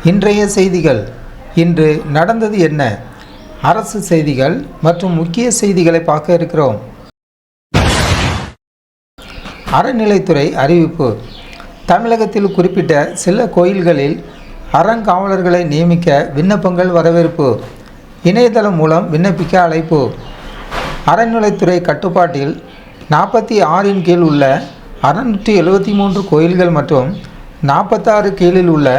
இன்றைய செய்திகள். இன்று நடந்தது என்ன? அரசு செய்திகள் மற்றும் முக்கிய செய்திகளை பார்க்க இருக்கிறோம். அறநிலைத்துறை அறிவிப்பு. தமிழகத்தில் குறிப்பிட்ட சில கோயில்களில் அறங்காவலர்களை நியமிக்க விண்ணப்பங்கள் வரவேற்பு. இணையதளம் மூலம் விண்ணப்பிக்க அழைப்பு. அறநிலைத்துறை கட்டுப்பாட்டில் 46 கீழ் உள்ள 673 கோயில்கள் மற்றும் 46 கீழில் உள்ள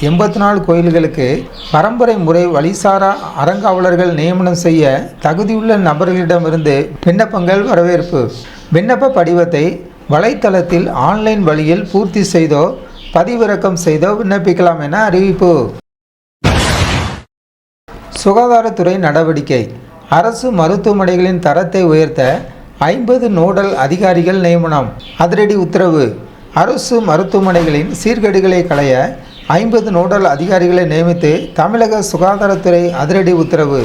84 கோயில்களுக்கு பரம்பரை முறை வழிசாரா அறங்காவலர்கள் நியமனம் செய்ய தகுதியுள்ள நபர்களிடமிருந்து விண்ணப்பங்கள் வரவேற்பு. விண்ணப்ப படிவத்தை வலைத்தளத்தில் ஆன்லைன் வழியில் பூர்த்தி செய்தோ பதிவிறக்கம் செய்தோ விண்ணப்பிக்கலாம் என அறிவிப்பு. சுகாதாரத்துறை நடவடிக்கை. அரசு மருத்துவமனைகளின் தரத்தை உயர்த்த 50 நோடல் அதிகாரிகள் நியமனம். அதிரடி உத்தரவு. அரசு மருத்துவமனைகளின் சீர்கேடுகளை களைய 50 நோடல் அதிகாரிகளை நியமித்து தமிழக சுகாதாரத்துறை அதிரடி உத்தரவு.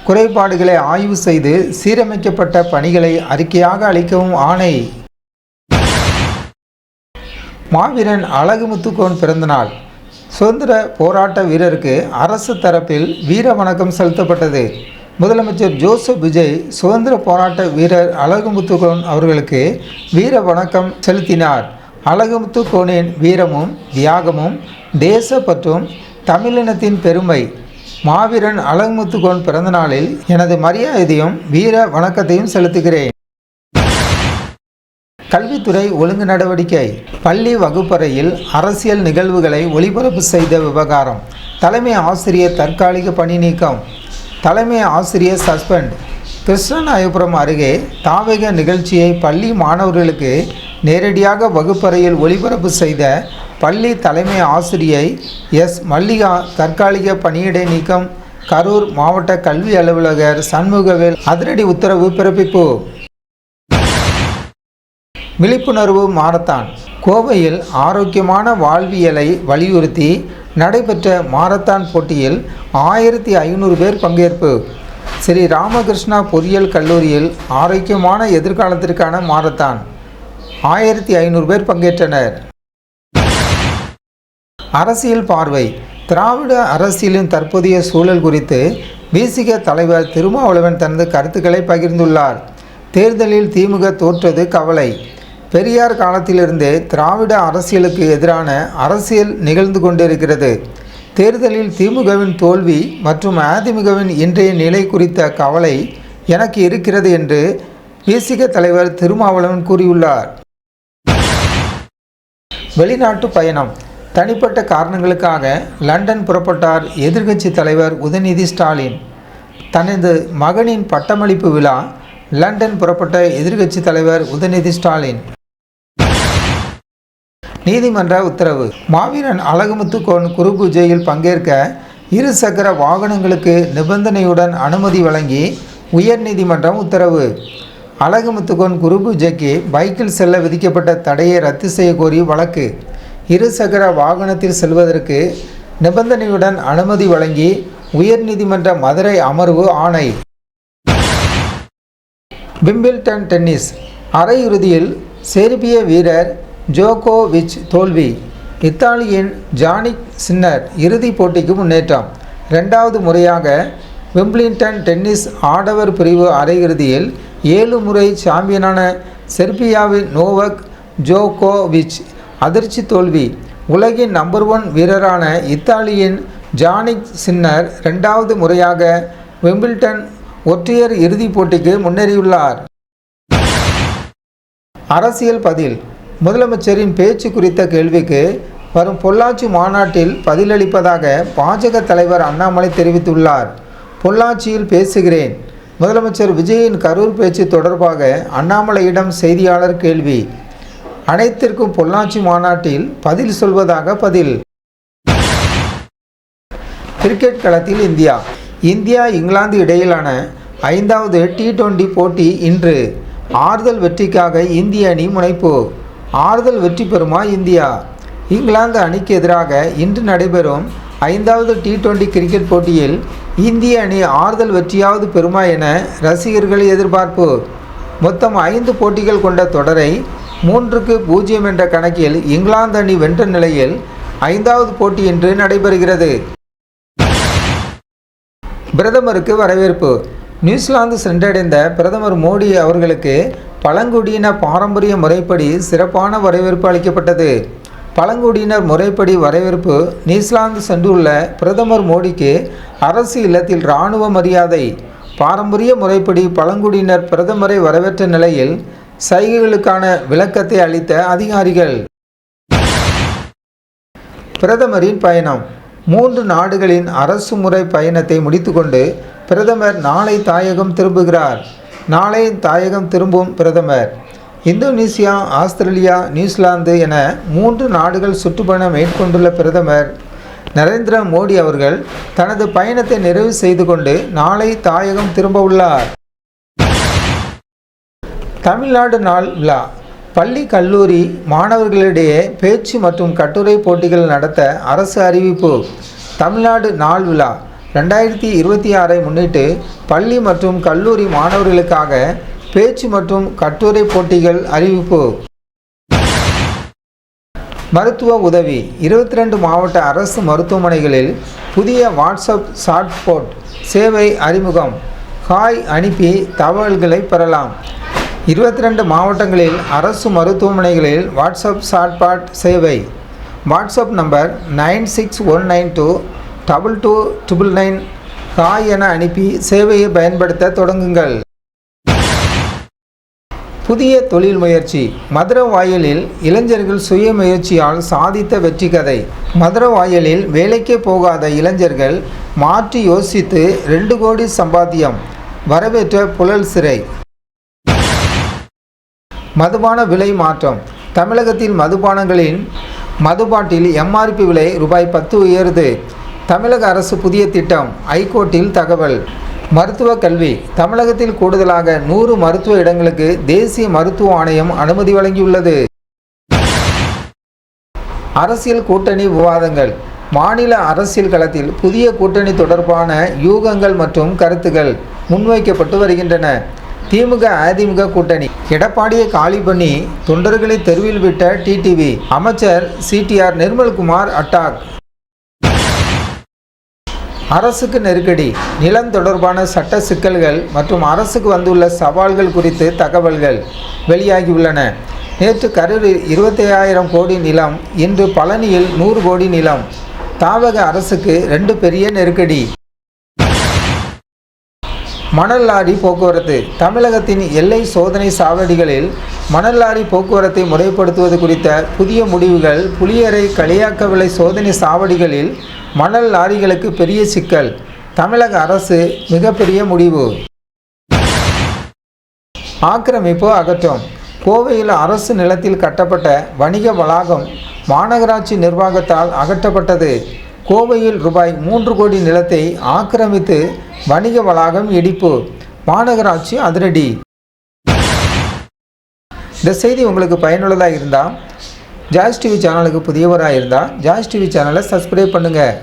குறைபாடுகளை ஆய்வு செய்து சீரமைக்கப்பட்ட பணிகளை அறிக்கையாக அளிக்கவும் ஆணை. மாவீரன் அழகுமுத்துக்கோன் பிறந்தநாள். சுதந்திர போராட்ட வீரருக்கு அரசு தரப்பில் வீர வணக்கம் செலுத்தப்பட்டது. முதலமைச்சர் ஜோசப் விஜய் சுதந்திர போராட்ட வீரர் அழகுமுத்துக்கோன் அவர்களுக்கு வீர வணக்கம் செலுத்தினார். அழகுமுத்துக்கோனின் வீரமும் தியாகமும் தேசப்பற்றும் தமிழினத்தின் பெருமை. மாவீரன் அழகுமுத்துக்கோன் பிறந்த நாளில் எனது மரியாதையும் வீர வணக்கத்தையும் செலுத்துகிறேன். கல்வித்துறை ஒழுங்கு நடவடிக்கை. பள்ளி வகுப்பறையில் அரசியல் நிகழ்வுகளை ஒளிபரப்பு செய்த விவகாரம். தலைமை ஆசிரியர் தற்காலிக பணி நீக்கம். தலைமை ஆசிரியர் சஸ்பெண்ட். கிருஷ்ணராயபுரம் அருகே தாவக நிகழ்ச்சியை பள்ளி மாணவர்களுக்கு நேரடியாக வகுப்பறையில் ஒளிபரப்பு செய்த பள்ளி தலைமை ஆசிரியை எஸ். மல்லிகா தற்காலிக பணியிடை நீக்கம். கரூர் மாவட்ட கல்வி அலுவலர் சண்முகவேல் அதிரடி உத்தரவு பிறப்பிப்பு. விழிப்புணர்வு மாரத்தான். கோவையில் ஆரோக்கியமான வாழ்வியலை வலியுறுத்தி நடைபெற்ற மாரத்தான் போட்டியில் 1500 பேர் பங்கேற்பு. ஸ்ரீ ராமகிருஷ்ணா பொறியியல் கல்லூரியில் ஆரோக்கியமான எதிர்காலத்திற்கான மாரத்தான். 1500 பேர் பங்கேற்றனர். அரசியல் பார்வை. திராவிட அரசியலின் தற்போதைய சூழல் குறித்து விசிக தலைவர் திருமாவளவன் தனது கருத்துக்களை பகிர்ந்துள்ளார். தேர்தலில் திமுக தோற்றது கவலை. பெரியார் காலத்திலிருந்தே திராவிட அரசியலுக்கு எதிரான அரசியல் நிகழ்ந்து கொண்டிருக்கிறது. தேர்தலில் திமுகவின் தோல்வி மற்றும் அதிமுகவின் இன்றைய நிலை குறித்த கவலை எனக்கு இருக்கிறது என்று விசிக தலைவர் திருமாவளவன் கூறியுள்ளார். வெளிநாட்டு பயணம். தனிப்பட்ட காரணங்களுக்காக லண்டன் புறப்பட்டார் எதிர்க்கட்சி தலைவர் உதயநிதி ஸ்டாலின். தனது மகனின் பட்டமளிப்பு விழா லண்டன் புறப்பட்ட எதிர்க்கட்சி தலைவர் உதயநிதி ஸ்டாலின். நீதிமன்ற உத்தரவு. மாவீரன் அழகுமுத்துக்கோன் குரு பூஜையில் பங்கேற்க 2 சக்கர வாகனங்களுக்கு நிபந்தனையுடன் அனுமதி வழங்கி உயர்நீதிமன்றம் உத்தரவு. அழகுமுத்துக்கோன் குரு பூஜைக்கு பைக்கில் செல்ல விதிக்கப்பட்ட தடையை ரத்து செய்ய கோரி வழக்கு. 2 சக்கர வாகனத்தில் செல்வதற்கு நிபந்தனையுடன் அனுமதி வழங்கி உயர்நீதிமன்ற மதுரை அமர்வு ஆணை. Wimbledon tennis. அரையிறுதியில் செர்பிய வீரர் ஜோகோவிச் தோல்வி. இத்தாலியின் ஜானிக் சின்னர் இறுதிப் போட்டிக்கு முன்னேற்றம். 2வது முறையாக விம்பிள்டன் டென்னிஸ் ஆடவர் பிரிவு அரையிறுதியில் 7 முறை சாம்பியனான செர்பியாவின் நோவக் ஜோகோவிச் அதிர்ச்சி தோல்வி. உலகின் நம்பர் 1 வீரரான இத்தாலியின் ஜானிக் சின்னர் 2வது முறையாக விம்பிள்டன் ஒற்றையர் இறுதிப் போட்டிக்கு முன்னேறியுள்ளார். அரசியல் பதில். முதலமைச்சரின் பேச்சு குறித்த கேள்விக்கு வரும் பொள்ளாச்சி மாநாட்டில் பதிலளிப்பதாக பாஜக தலைவர் அண்ணாமலை தெரிவித்துள்ளார். பொள்ளாச்சியில் பேசுகிறேன். முதலமைச்சர் விஜயின் கரூர் பேச்சு தொடர்பாக அண்ணாமலையிடம் செய்தியாளர் கேள்வி. அனைத்திற்கும் பொள்ளாச்சி மாநாட்டில் பதில் சொல்வதாக பதில். கிரிக்கெட் களத்தில் இந்தியா இங்கிலாந்து இடையிலான 5வது T20 போட்டி இன்று. ஆறுதல் வெற்றிக்காக இந்திய அணி முனைப்பு. ஆறுதல் வெற்றி பெறுமா இந்தியா? இங்கிலாந்து அணிக்கு எதிராக இன்று நடைபெறும் 5வது T20 கிரிக்கெட் போட்டியில் இந்திய அணி ஆறுதல் வெற்றியாவது பெறுமா என ரசிகர்கள் எதிர்பார்ப்பு. மொத்தம் 5 போட்டிகள் கொண்ட தொடரை 3-0 என்ற கணக்கில் இங்கிலாந்து அணி வென்ற நிலையில் 5வது போட்டி இன்று நடைபெறுகிறது. பிரதமருக்கு வரவேற்பு. நியூசிலாந்து சென்றடைந்த பிரதமர் மோடி அவர்களுக்கு பழங்குடியின பாரம்பரிய முறைப்படி சிறப்பான வரவேற்பு அளிக்கப்பட்டது. பழங்குடியினர் முறைப்படி வரவேற்பு. நியூசிலாந்து சென்றுள்ள பிரதமர் மோடிக்கு அரசு இல்லத்தில் இராணுவ மரியாதை. பாரம்பரிய முறைப்படி பழங்குடியினர் பிரதமரை வரவேற்ற நிலையில் சைகைகளுக்கான விளக்கத்தை அளித்த அதிகாரிகள். பிரதமரின் பயணம். 3 நாடுகளின் அரசு முறை பயணத்தை முடித்துக்கொண்டு பிரதமர் நாளை தாயகம் திரும்புகிறார். நாளை தாயகம் திரும்பும் பிரதமர் இந்தோனேசியா, ஆஸ்திரேலியா, நியூசிலாந்து என 3 நாடுகள் சுற்றுப்பயணம் மேற்கொண்டுள்ள பிரதமர் நரேந்திர மோடி அவர்கள் தனது பயணத்தை நிறைவு செய்து கொண்டு நாளை தாயகம் திரும்ப உள்ளார். தமிழ்நாடு நாள் விழா. பள்ளி கல்லூரி மாணவர்களிடையே பேச்சு மற்றும் கட்டுரை போட்டிகள் நடத்த அரசு அறிவிப்பு. தமிழ்நாடு நாள் விழா 2026 முன்னிட்டு பள்ளி மற்றும் கல்லூரி மாணவர்களுக்காக பேச்சு மற்றும் கட்டுரை போட்டிகள் அறிவிப்பு. மருத்துவ உதவி. 22 மாவட்ட அரசு மருத்துவமனைகளில் புதிய வாட்ஸ்அப் சாட்போட் சேவை அறிமுகம். ஹாய் அனுப்பி தகவல்களை பெறலாம். 22 மாவட்டங்களில் அரசு மருத்துவமனைகளில் வாட்ஸ்அப் சாட்பாட் சேவை. வாட்ஸ்அப் நம்பர் 9619222999 ஹாய் என அனுப்பி சேவையை பயன்படுத்த தொடங்குங்கள். புதிய தொழில் முயற்சி. மதுரவாயலில் இளைஞர்கள் சுய முயற்சியால் சாதித்த வெற்றி கதை. மதுரவாயலில் வேலைக்கே போகாத இளைஞர்கள் மாற்றி யோசித்து 2 கோடி சம்பாத்தியம். வரவேற்ற புழல் சிறை. மதுபான விலை மாற்றம். தமிழகத்தில் மதுபானங்களின் மதுபாட்டில் MRP விலை ₹10 உயர்வு. தமிழக அரசு புதிய திட்டம். ஐகோர்ட்டில் தகவல். மருத்துவ கல்வி. தமிழகத்தில் கூடுதலாக 100 மருத்துவ இடங்களுக்கு தேசிய மருத்துவ ஆணையம் அனுமதி வழங்கியுள்ளது. அரசியல் கூட்டணி விவாதங்கள். மாநில அரசியல் களத்தில் புதிய கூட்டணி தொடர்பான யூகங்கள் மற்றும் கருத்துக்கள் முன்வைக்கப்பட்டு வருகின்றன. திமுக அதிமுக கூட்டணி. எடப்பாடியை காலி பண்ணி தொண்டர்களை தெருவில் விட்ட டிடிவி. அமைச்சர் CTR நிர்மல்குமார் அட்டாக். அரசுக்கு நெருக்கடி. நிலம் தொடர்பான சட்ட சிக்கல்கள் மற்றும் அரசுக்கு வந்துள்ள சவால்கள் குறித்து தகவல்கள் வெளியாகியுள்ளன. நேற்று கரூரில் 25,000 கோடி நிலம், இன்று பழனியில் 100 கோடி நிலம். தாவக அரசுக்கு 2 பெரிய நெருக்கடி. மணல் லாரி போக்குவரத்து. தமிழகத்தின் எல்லை சோதனை சாவடிகளில் மணல் லாரி போக்குவரத்தை முறைப்படுத்துவது குறித்த புதிய முடிவுகள். புளியரை களியாக்கவிளை சோதனை சாவடிகளில் மணல் லாரிகளுக்கு பெரிய சிக்கல். தமிழக அரசு மிகப்பெரிய முடிவு. ஆக்கிரமிப்பு அகற்றம். கோவையில் அரசு நிலத்தில் கட்டப்பட்ட வணிக வளாகம் மாநகராட்சி நிர்வாகத்தால் அகற்றப்பட்டது. கோவையில் ₹3 கோடி நிலத்தை ஆக்கிரமித்து வணிக வளாகம் இடிப்பு. மாநகராட்சி அதிரடி. இந்த செய்தி உங்களுக்கு பயனுள்ளதாக இருந்தால் ஜாய்ஸ் டிவி சேனலுக்கு புதியவராக இருந்தால் ஜாய்ஸ் டிவி சேனலை சப்ஸ்கிரைப் பண்ணுங்கள்.